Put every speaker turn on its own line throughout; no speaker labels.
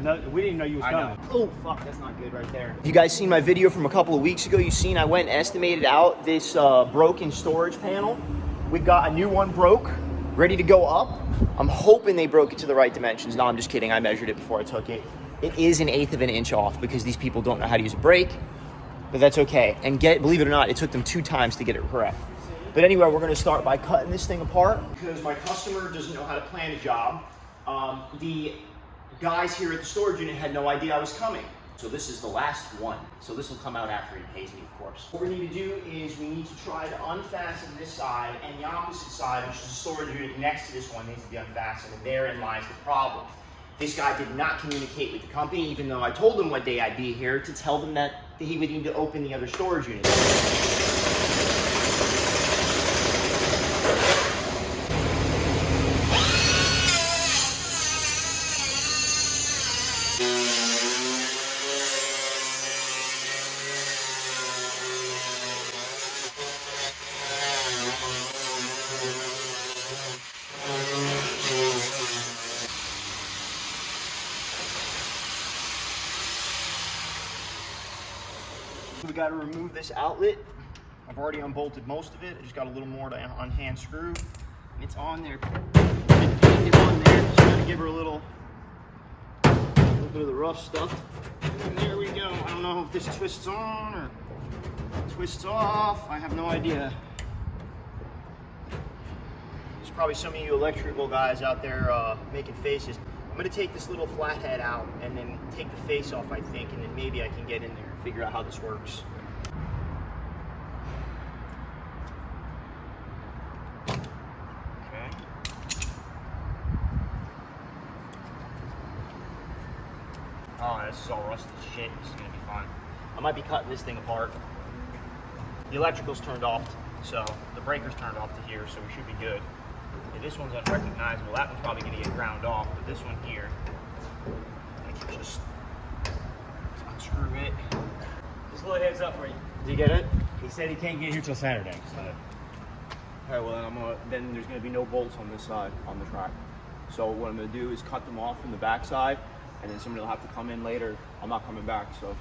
No, we didn't know you was coming.
Oh, fuck, that's not good right there. You guys seen my video from a couple of weeks ago? You seen I went and estimated out this broken storage panel. We've got a new one broke, ready to go up. I'm hoping they broke it to the right dimensions. No, I'm just kidding. I measured it before I took it. It is 1/8 of an inch off because these people don't know how to use a brake, but that's okay. And believe it or not, it took them 2 times to get it correct. But anyway, we're gonna start by cutting this thing apart because my customer doesn't know how to plan a job. The guys here at the storage unit had no idea I was coming. So this is the last one. So this will come out after he pays me, of course. What we need to do is we need to try to unfasten this side, and the opposite side, which is the storage unit next to this one, needs to be unfastened, and therein lies the problem. This guy did not communicate with the company, even though I told him what day I'd be here, to tell them that he would need to open the other storage unit. We got to remove this outlet. I've already unbolted most of it. I just got a little more to unhand screw. And it's on there. It's on there. Just got to give her a little bit of the rough stuff. And there we go. I don't know if this twists on or twists off. I have no idea. There's probably some of you electrical guys out there making faces. I'm going to take this little flathead out and then take the face off, I think, and then maybe I can get in there and figure out how this works. Okay. Oh, this is all rusty as shit. This is going to be fun. I might be cutting this thing apart. The electrical's turned off, so the breaker's turned off to here, so we should be good. Yeah, this one's unrecognizable. That one's probably going to get ground off, but this one here, I can just unscrew it.
Just a little heads up for you.
Did you get it?
He said he can't get here till Saturday. So.
All right, well, then there's going to be no bolts on this side, on the track. So what I'm going to do is cut them off from the back side, and then somebody will have to come in later. I'm not coming back, so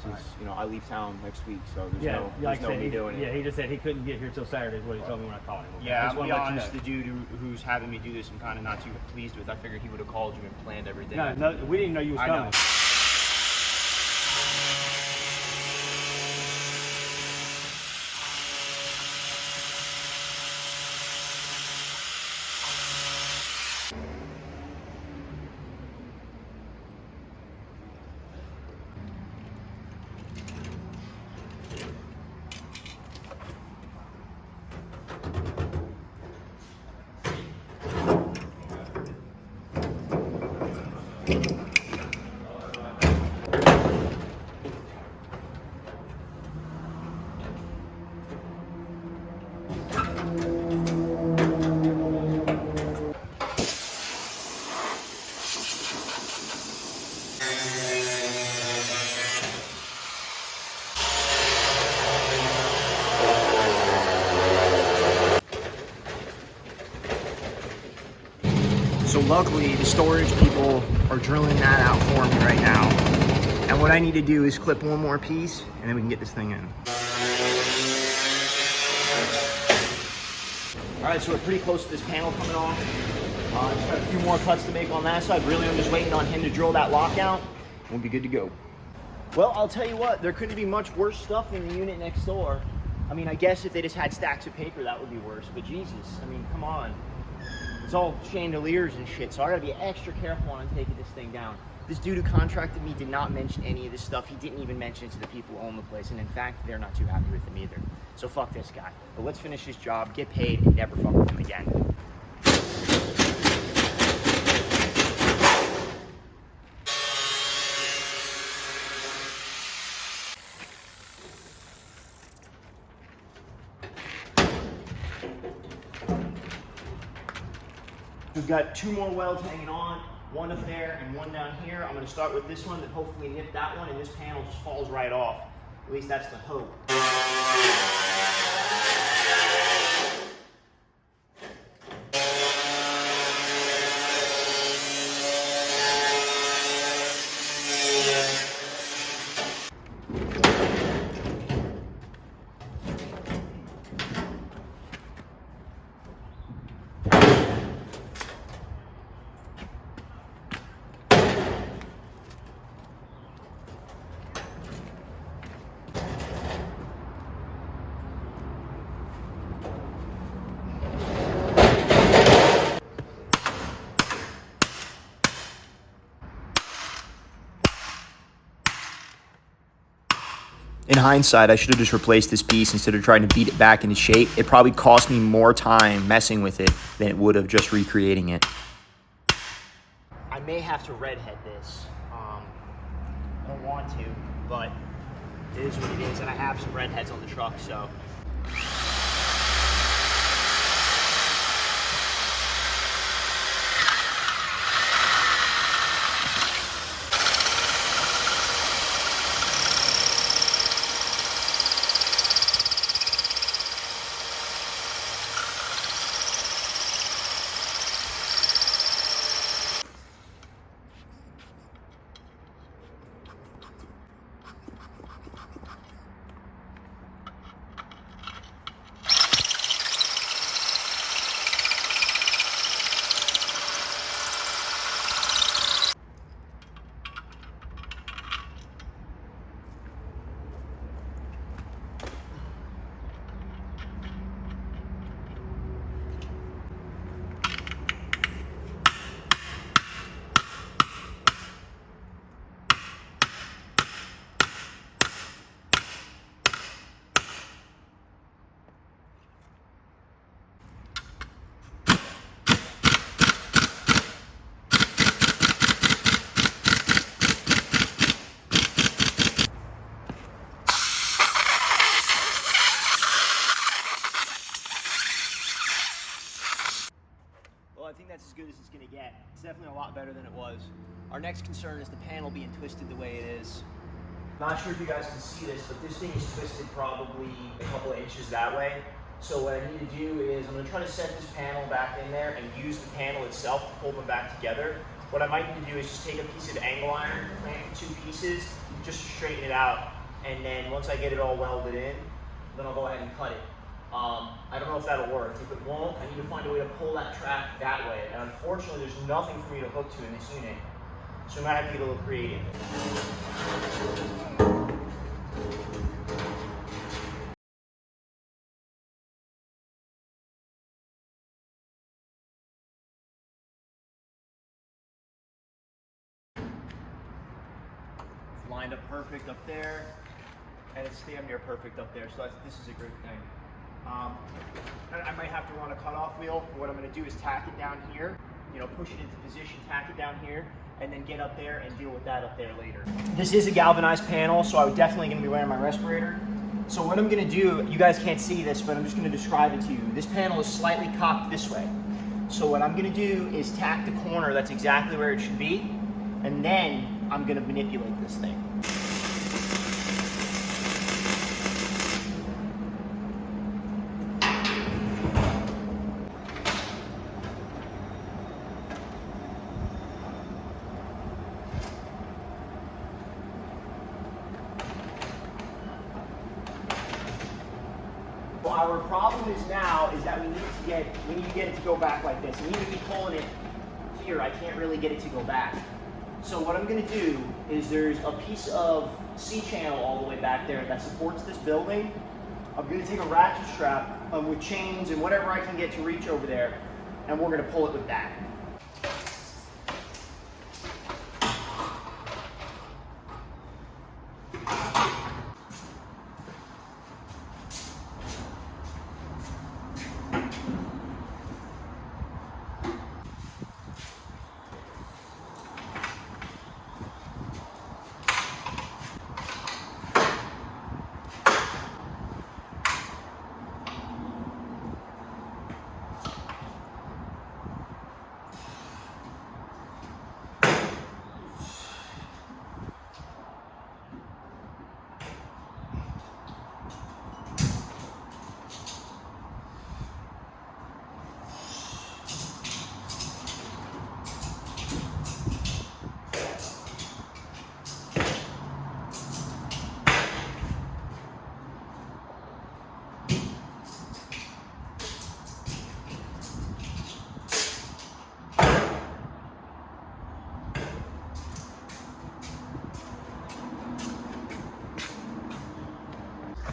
this is, you know, I leave town next week, so there's no me doing it.
Yeah, he just said he couldn't get here till Saturday is what he told me when I called him. Okay?
Yeah, I'm going to be honest, the dude who's having me do this, I'm kind of not too pleased with. I figured he would have called you and planned everything.
No, we didn't know you was coming.
Know. So luckily, the storage people are drilling that out for me right now. And what I need to do is clip one more piece, and then we can get this thing in. All right, so we're pretty close to this panel coming off. Just got a few more cuts to make on that side. Really, I'm just waiting on him to drill that lockout. We'll be good to go. Well, I'll tell you what, there couldn't be much worse stuff in the unit next door. I mean, I guess if they just had stacks of paper, that would be worse. But Jesus, I mean, come on. It's all chandeliers and shit, so I gotta be extra careful when I'm taking this thing down. This dude who contracted me did not mention any of this stuff. He didn't even mention it to the people who own the place, and in fact, they're not too happy with him either. So fuck this guy. But let's finish this job, get paid, and never fuck with him again. We've got 2 more welds hanging on, one up there and one down here. I'm gonna start with this one, then hopefully nip that one, and this panel just falls right off. At least that's the hope. In hindsight, I should have just replaced this piece instead of trying to beat it back into shape. It probably cost me more time messing with it than it would have just recreating it. I may have to redhead this. I don't want to, but it is what it is, and I have some redheads on the truck, so. I think that's as good as it's going to get. It's definitely a lot better than it was. Our next concern is the panel being twisted the way it is. Not sure if you guys can see this, but this thing is twisted probably a couple of inches that way. So what I need to do is I'm going to try to set this panel back in there and use the panel itself to pull them back together. What I might need to do is just take a piece of angle iron, clamp two pieces, just to straighten it out. And then once I get it all welded in, then I'll go ahead and cut it. I don't know if that'll work. If it won't, I need to find a way to pull that track that way. And unfortunately, there's nothing for me to hook to in this unit. So I might have to get a little creative. It's lined up perfect up there, and it's damn near perfect up there. So this is a great thing. I might have to run a cutoff wheel. What I'm going to do is tack it down here, you know, push it into position, tack it down here, and then get up there and deal with that up there later. This is a galvanized panel, so I'm definitely going to be wearing my respirator. So what I'm going to do, you guys can't see this, but I'm just going to describe it to you. This panel is slightly cocked this way. So what I'm going to do is tack the corner that's exactly where it should be, and then I'm going to manipulate this thing. Our problem is now is that we need to get it to go back like this. And even me pulling it here, I can't really get it to go back. So what I'm going to do is there's a piece of C-channel all the way back there that supports this building. I'm going to take a ratchet strap with chains and whatever I can get to reach over there, and we're going to pull it with that.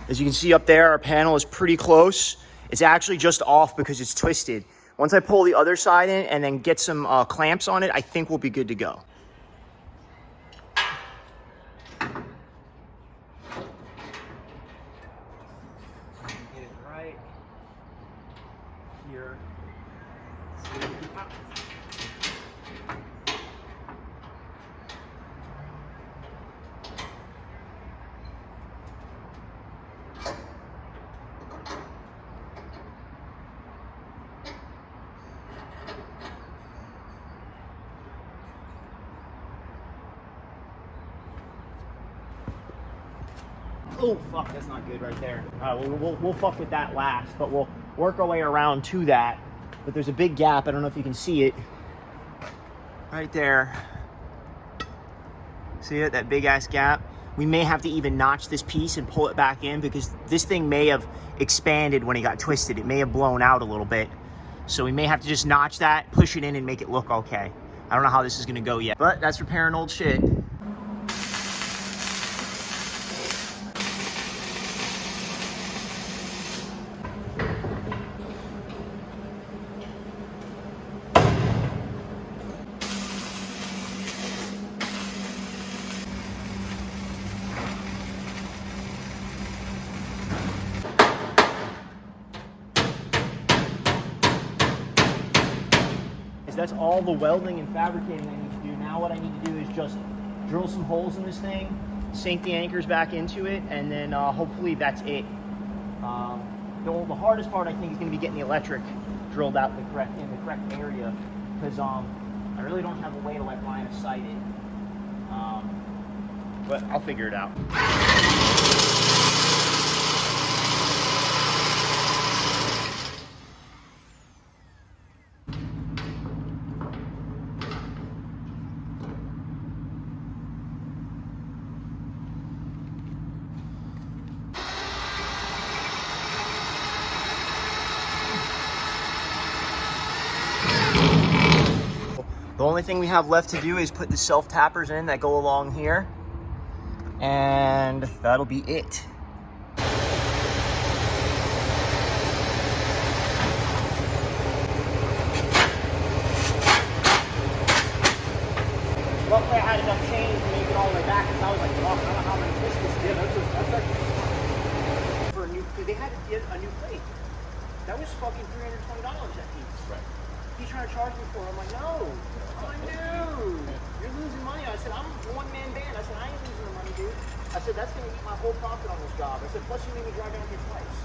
As you can see up there, our panel is pretty close. It's actually just off because it's twisted. Once I pull the other side in and then get some clamps on it, I think we'll be good to go. Oh, fuck, that's not good right there. All right, we'll fuck with that last, but we'll work our way around to that. But there's a big gap. I don't know if you can see it. Right there. See it? That big ass gap? We may have to even notch this piece and pull it back in because this thing may have expanded when it got twisted. It may have blown out a little bit. So we may have to just notch that, push it in, and make it look okay. I don't know how this is gonna go yet, but that's repairing old shit. That's all the welding and fabricating I need to do. Now what I need to do is just drill some holes in this thing, sink the anchors back into it, and then hopefully that's it. The hardest part I think is going to be getting the electric drilled out in the correct area because I really don't have a way to like line of sight it. But I'll figure it out. The only thing we have left to do is put the self-tappers in that go along here, and that'll be it. Luckily I had enough change to make it all the way back, because I was like, oh, I don't know how many twists this did. That's like for a new, because they had to get a new plate. That was fucking $320 that piece. Right. He's trying to charge me for it. I'm like, no. I'm like, dude, you're losing money. I said, I'm a one-man band. I said, I ain't losing the money, dude. I said, that's going to eat my whole profit on this job. I said, plus you made me drive down here twice.